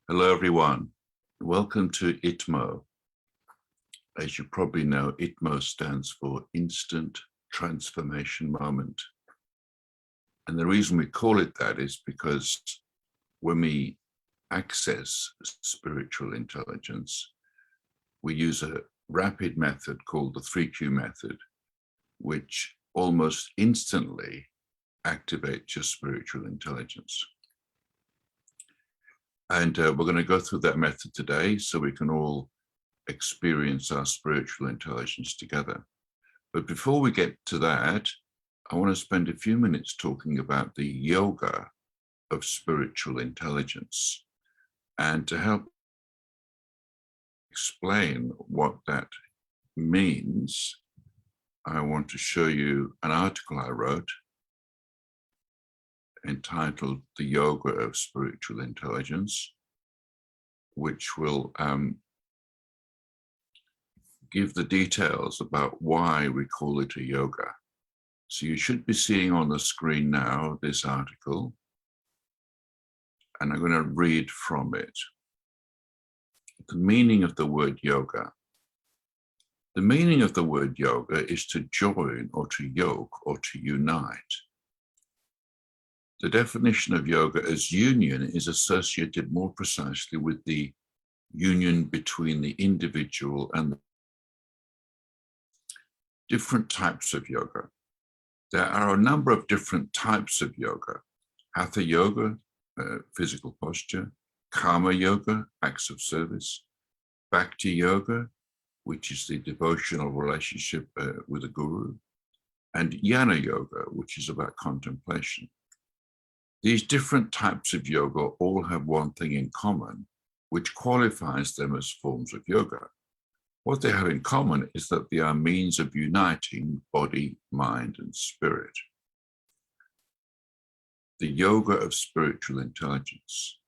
Hello, everyone. Welcome to ITMO. As you probably know, ITMO stands for Instant Transformation Moment. And the reason we call it that is because when we access spiritual intelligence, we use a rapid method called the 3Q method, which almost instantly activates your spiritual intelligence. And we're going to go through that method today so we can all experience our spiritual intelligence together. But before we get to that, I want to spend a few minutes talking about the yoga of spiritual intelligence. And to help explain what that means, I want to show you an article I wrote entitled The Yoga of Spiritual Intelligence, which will give the details about why we call it a yoga. So you should be seeing on the screen now this article, and I'm going to read from it. The meaning of the word yoga. The meaning of the word yoga is to join or to yoke or to unite. The definition of yoga as union is associated more precisely with the union between the individual and the different types of yoga. There are a number of different types of yoga. Hatha yoga, physical posture; karma yoga, acts of service; bhakti yoga, which is the devotional relationship with the guru; and jnana yoga, which is about contemplation. These different types of yoga all have one thing in common, which qualifies them as forms of yoga. What they have in common is that they are means of uniting body, mind, and spirit. The yoga of spiritual intelligence.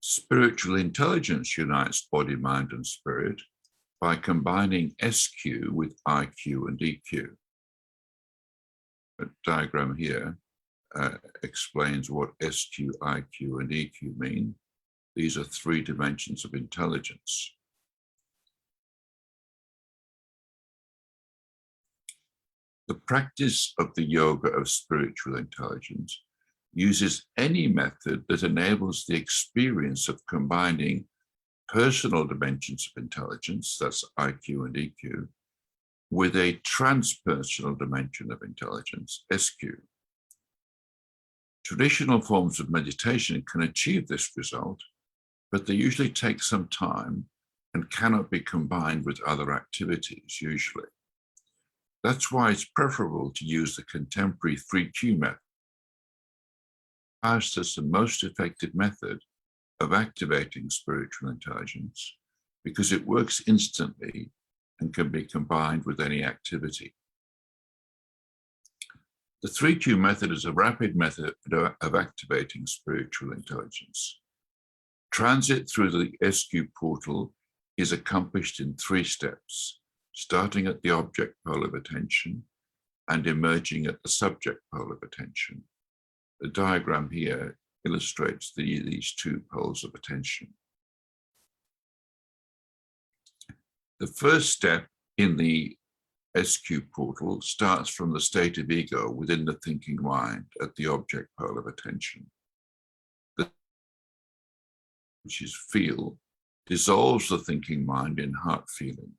Spiritual intelligence unites body, mind, and spirit by combining SQ with IQ and EQ. The diagram here explains what SQ, IQ, and EQ mean. These are 3 dimensions of intelligence. The practice of the yoga of spiritual intelligence uses any method that enables the experience of combining personal dimensions of intelligence, that's IQ and EQ, with a transpersonal dimension of intelligence, SQ. Traditional forms of meditation can achieve this result, but they usually take some time and cannot be combined with other activities, usually. That's why it's preferable to use the contemporary 3Q method, as the most effective method of activating spiritual intelligence, because it works instantly and can be combined with any activity. The 3Q method is a rapid method of activating spiritual intelligence. Transit through the SQ portal is accomplished in 3 steps, starting at the object pole of attention and emerging at the subject pole of attention. The diagram here illustrates these 2 poles of attention. The first step in the SQ portal starts from the state of ego within the thinking mind at the object pole of attention. Which is feel, dissolves the thinking mind in heart feeling.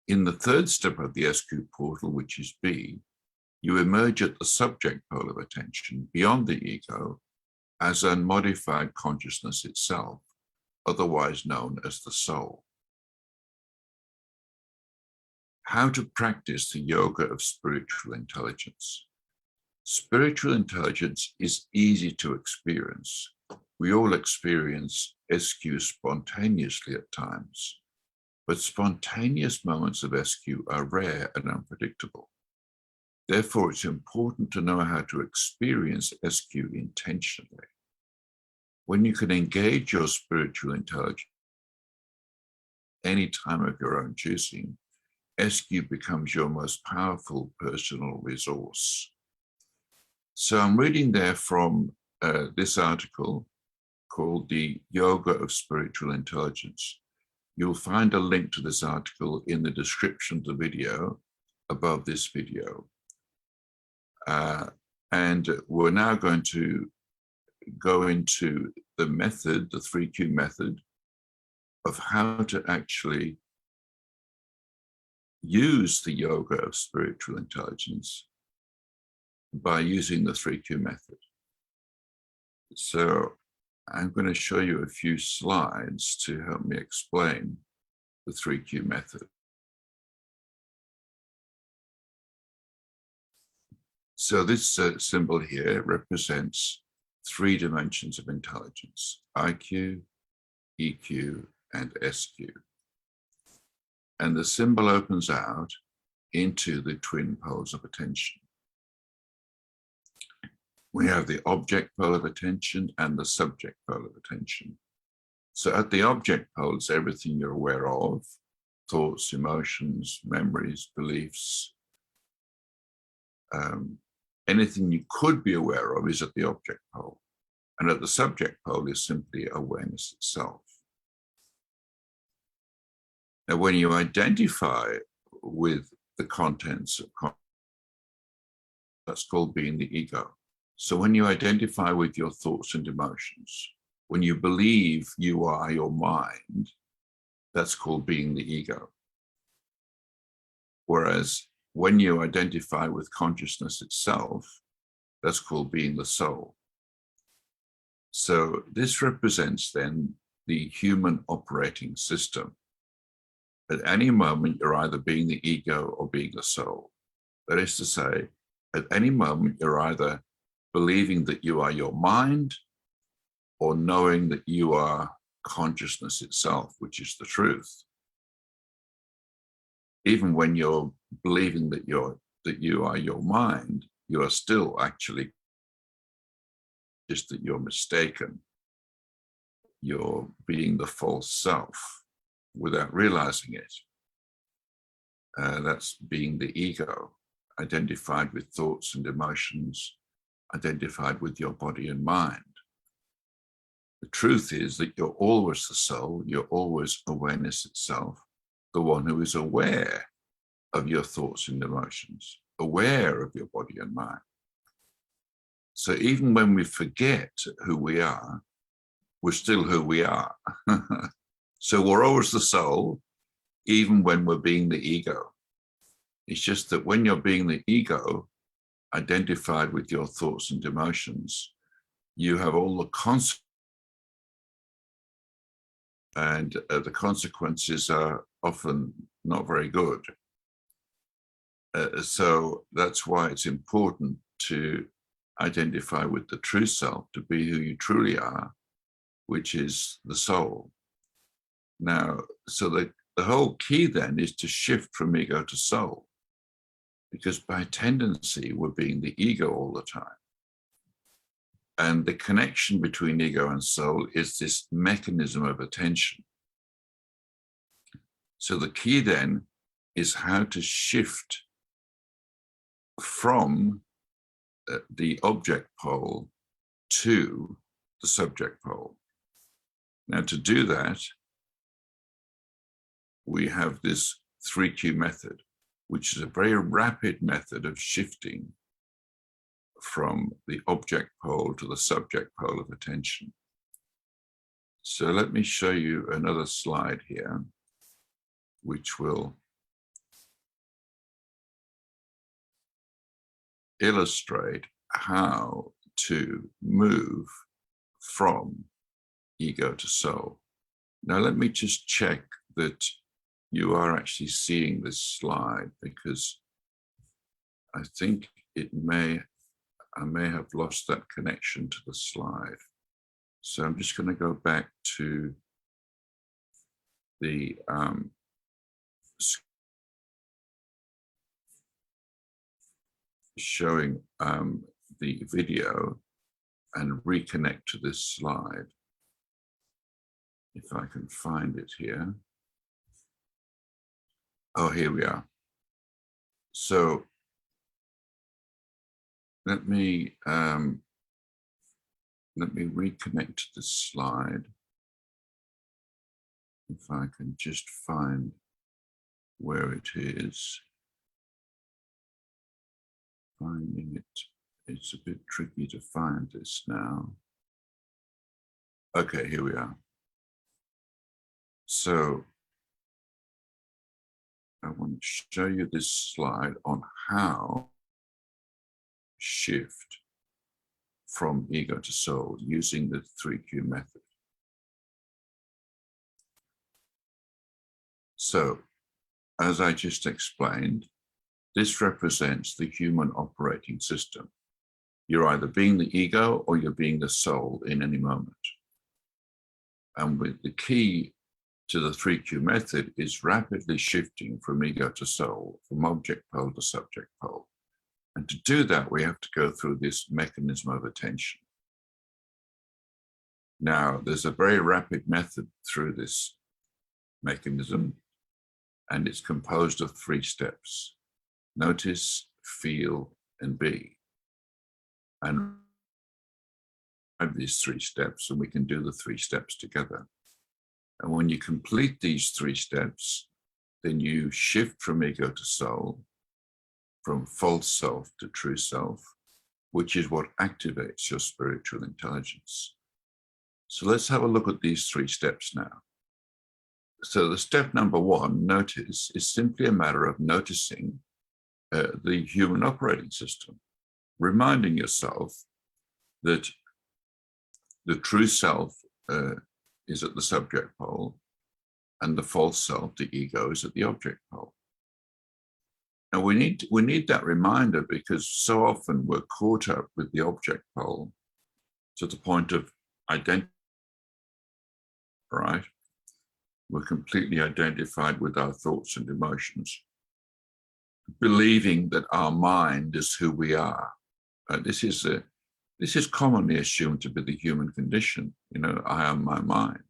In the third step of the SQ portal, which is B, you emerge at the subject pole of attention beyond the ego as unmodified consciousness itself, otherwise known as the soul. How to practice the yoga of spiritual intelligence. Spiritual intelligence is easy to experience. We all experience SQ spontaneously at times, but spontaneous moments of SQ are rare and unpredictable. Therefore, it's important to know how to experience SQ intentionally. When you can engage your spiritual intelligence any time of your own choosing, SQ becomes your most powerful personal resource. So I'm reading there from this article called The Yoga of Spiritual Intelligence. You'll find a link to this article in the description of the video above this video. And we're now going to go into the method, the 3Q method, of how to actually use the yoga of spiritual intelligence by using the 3Q method. So I'm going to show you a few slides to help me explain the 3Q method. So this symbol here represents 3 dimensions of intelligence: IQ, EQ, and SQ. And the symbol opens out into the twin poles of attention. We have the object pole of attention and the subject pole of attention. So at the object pole, it's everything you're aware of: thoughts, emotions, memories, beliefs. Anything you could be aware of is at the object pole. And at the subject pole is simply awareness itself. Now, when you identify with the contents of that's called being the ego. So when you identify with your thoughts and emotions, when you believe you are your mind, that's called being the ego. Whereas when you identify with consciousness itself, that's called being the soul. So this represents then the human operating system. At any moment, you're either being the ego or being the soul. That is to say, at any moment, you're either believing that you are your mind or knowing that you are consciousness itself, which is the truth. Even when you're believing that you are your mind, you are still actually just that you're mistaken. You're being the false self without realizing it. That's being the ego, identified with thoughts and emotions, identified with your body and mind. The truth is that you're always the soul, you're always awareness itself, the one who is aware of your thoughts and emotions, aware of your body and mind. So even when we forget who we are, we're still who we are. So we're always the soul, even when we're being the ego. It's just that when you're being the ego, identified with your thoughts and emotions, you have all the consequences. And the consequences are often not very good. So that's why it's important to identify with the true self, to be who you truly are, which is the soul. Now, so the whole key then is to shift from ego to soul, because by tendency, we're being the ego all the time. And the connection between ego and soul is this mechanism of attention. So the key then is how to shift from the object pole to the subject pole. Now, to do that, we have this 3Q method, which is a very rapid method of shifting from the object pole to the subject pole of attention. So let me show you another slide here, which will illustrate how to move from ego to soul. Now, let me just check that you are actually seeing this slide, because I think I may have lost that connection to the slide. So I'm just going to go back to the showing the video and reconnect to this slide. If I can find it here. Oh, here we are. So let me let me reconnect to this slide. If I can just find where it is. Finding it, it's a bit tricky to find this now. Okay, here we are. So I want to show you this slide on how shift from ego to soul using the 3Q method. So, as I just explained, this represents the human operating system. You're either being the ego or you're being the soul in any moment. And with the key to the 3Q method is rapidly shifting from ego to soul, from object pole to subject pole. And to do that, we have to go through this mechanism of attention. Now, there's a very rapid method through this mechanism, and it's composed of 3 steps: notice, feel, and be. And I have these 3 steps, and we can do the 3 steps together. And when you complete these 3 steps, then you shift from ego to soul, from false self to true self, which is what activates your spiritual intelligence. So let's have a look at these 3 steps now. So the step number 1, notice, is simply a matter of noticing the human operating system, reminding yourself that the true self is at the subject pole and the false self, the ego, is at the object pole. And we need that reminder because so often we're caught up with the object pole to the point of identity, right? We're completely identified with our thoughts and emotions, believing that our mind is who we are. This is commonly assumed to be the human condition. You know, I am my mind.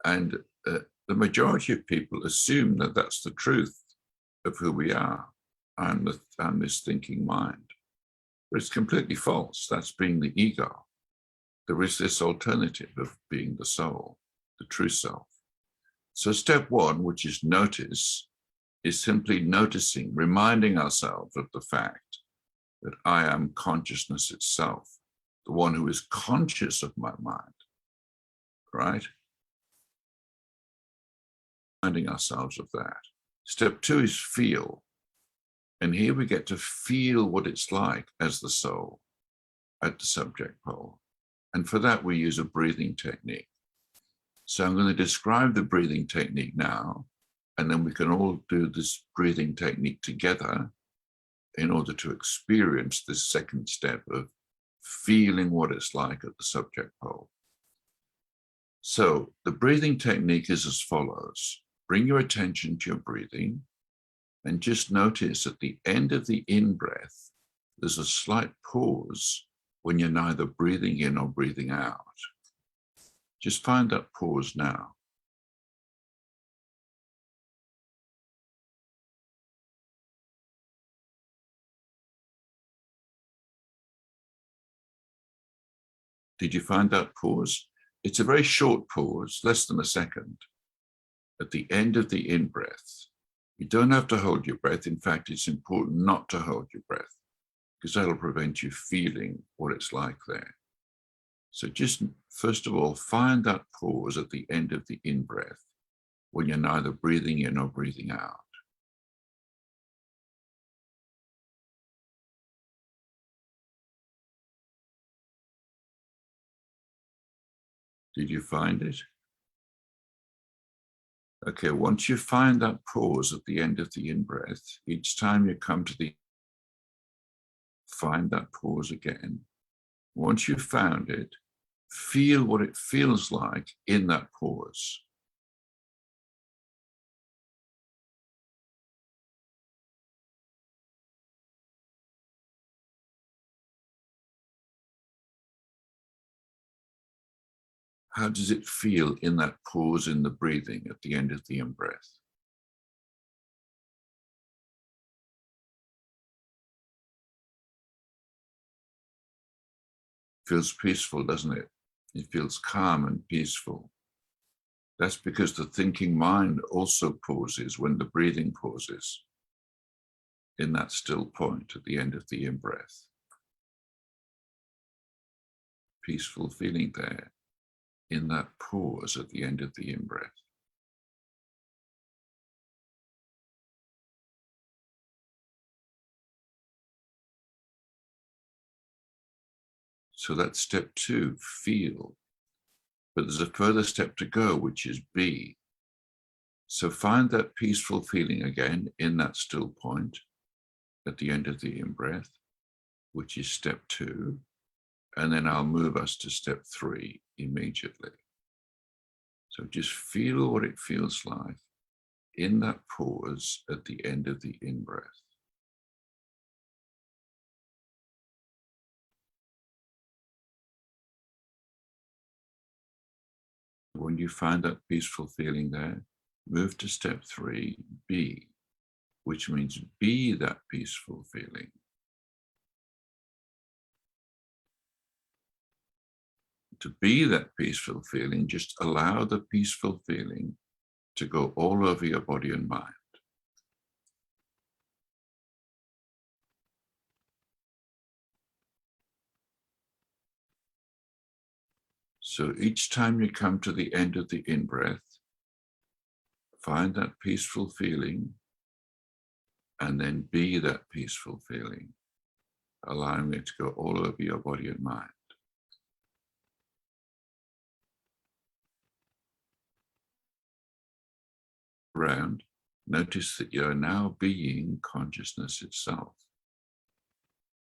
And the majority of people assume that that's the truth of who we are and this thinking mind. But it's completely false. That's being the ego. There is this alternative of being the soul, the true self. So step 1, which is notice, is simply noticing, reminding ourselves of the fact that I am consciousness itself, the one who is conscious of my mind, right? Reminding ourselves of that. Step 2 is feel. And here we get to feel what it's like as the soul at the subject pole. And for that, we use a breathing technique. So I'm going to describe the breathing technique now, and then we can all do this breathing technique together in order to experience this second step of feeling what it's like at the subject pole. So the breathing technique is as follows. Bring your attention to your breathing and just notice at the end of the in-breath, there's a slight pause when you're neither breathing in or breathing out. Just find that pause now. Did you find that pause? It's a very short pause, less than a second, at the end of the in-breath. You don't have to hold your breath. In fact, it's important not to hold your breath because that'll prevent you feeling what it's like there. So just, first of all, find that pause at the end of the in-breath when you're neither breathing in or breathing out. Did you find it? Okay, once you find that pause at the end of the in-breath, each time you come to the, find that pause again. Once you've found it, feel what it feels like in that pause. How does it feel in that pause in the breathing at the end of the in-breath? feels peaceful, doesn't it? It feels calm and peaceful. That's because the thinking mind also pauses when the breathing pauses in that still point at the end of the in-breath. Peaceful feeling there in that pause at the end of the in-breath. So that's step 2, feel. But there's a further step to go, which is be. So find that peaceful feeling again in that still point at the end of the in-breath, which is step 2. And then I'll move us to step 3 immediately. So just feel what it feels like in that pause at the end of the in-breath. When you find that peaceful feeling there, move to step 3, be, which means be that peaceful feeling. To be that peaceful feeling, just allow the peaceful feeling to go all over your body and mind. So each time you come to the end of the in-breath, find that peaceful feeling and then be that peaceful feeling, allowing it to go all over your body and mind. Around, notice that you're now being consciousness itself.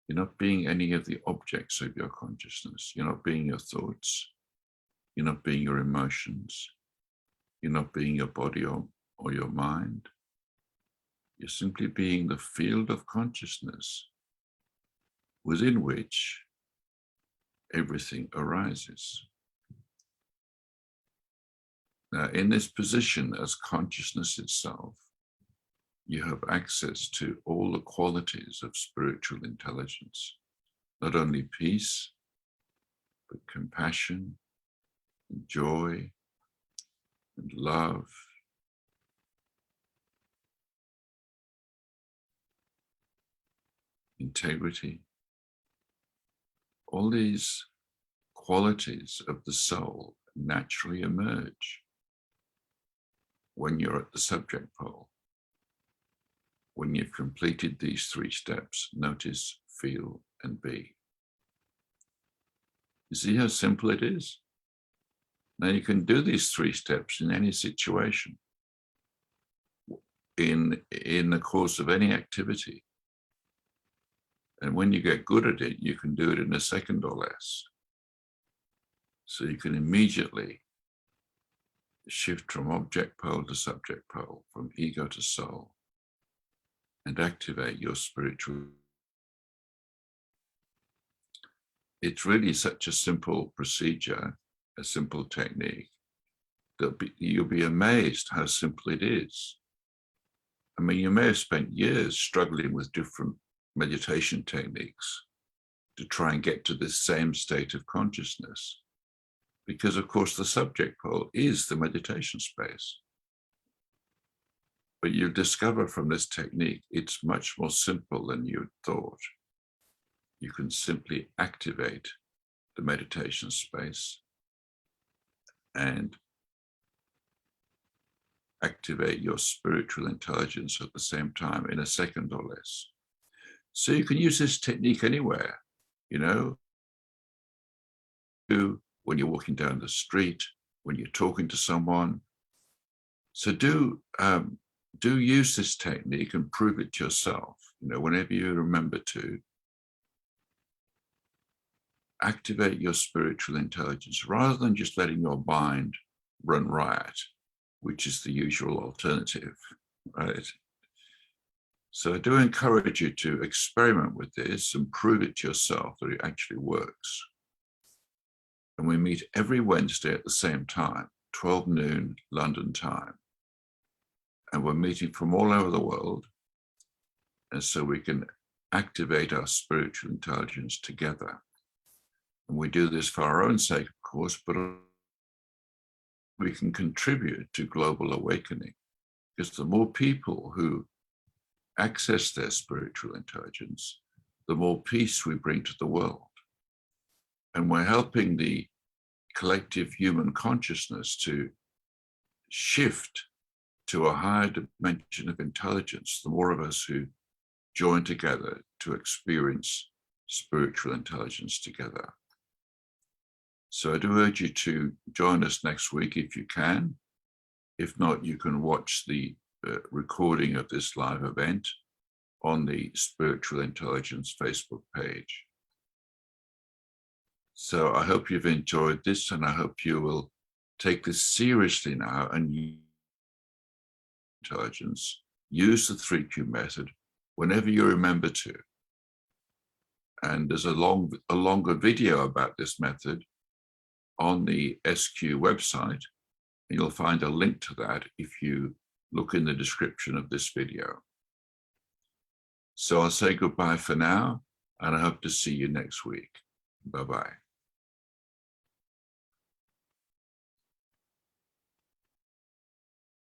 You're not being any of the objects of your consciousness. You're not being your thoughts. You're not being your emotions. You're not being your body or your mind. You're simply being the field of consciousness within which everything arises. Now, in this position as consciousness itself, you have access to all the qualities of spiritual intelligence, not only peace, but compassion, and joy, and love, integrity. All these qualities of the soul naturally emerge when you're at the subject pole. When you've completed these 3 steps, notice, feel, and be. You see how simple it is? Now you can do these 3 steps in any situation, in the course of any activity. And when you get good at it, you can do it in a second or less. So you can immediately shift from object pole to subject pole, from ego to soul, and activate your spiritual. It's really such a simple procedure, a simple technique, that you'll be amazed how simple it is. I mean, you may have spent years struggling with different meditation techniques to try and get to this same state of consciousness, because of course the subject pole is the meditation space. But you'll discover from this technique, it's much more simple than you'd thought. You can simply activate the meditation space and activate your spiritual intelligence at the same time in a second or less. So you can use this technique anywhere, you know, when you're walking down the street, when you're talking to someone. So do use this technique and prove it to yourself, you know, whenever you remember to. Activate your spiritual intelligence rather than just letting your mind run riot, which is the usual alternative, right? So I do encourage you to experiment with this and prove it to yourself that it actually works. And we meet every Wednesday at the same time, 12 noon London time. And we're meeting from all over the world. And so we can activate our spiritual intelligence together. And we do this for our own sake, of course, but we can contribute to global awakening, because the more people who access their spiritual intelligence, the more peace we bring to the world. And we're helping the collective human consciousness to shift to a higher dimension of intelligence, the more of us who join together to experience spiritual intelligence together. So I do urge you to join us next week if you can. If not, you can watch the recording of this live event on the Spiritual Intelligence Facebook page. So I hope you've enjoyed this, and I hope you will take this seriously now and use intelligence. Use the 3Q method whenever you remember to. And there's a longer video about this method on the SQ website. And you'll find a link to that if you look in the description of this video. So I'll say goodbye for now, and I hope to see you next week. Bye-bye.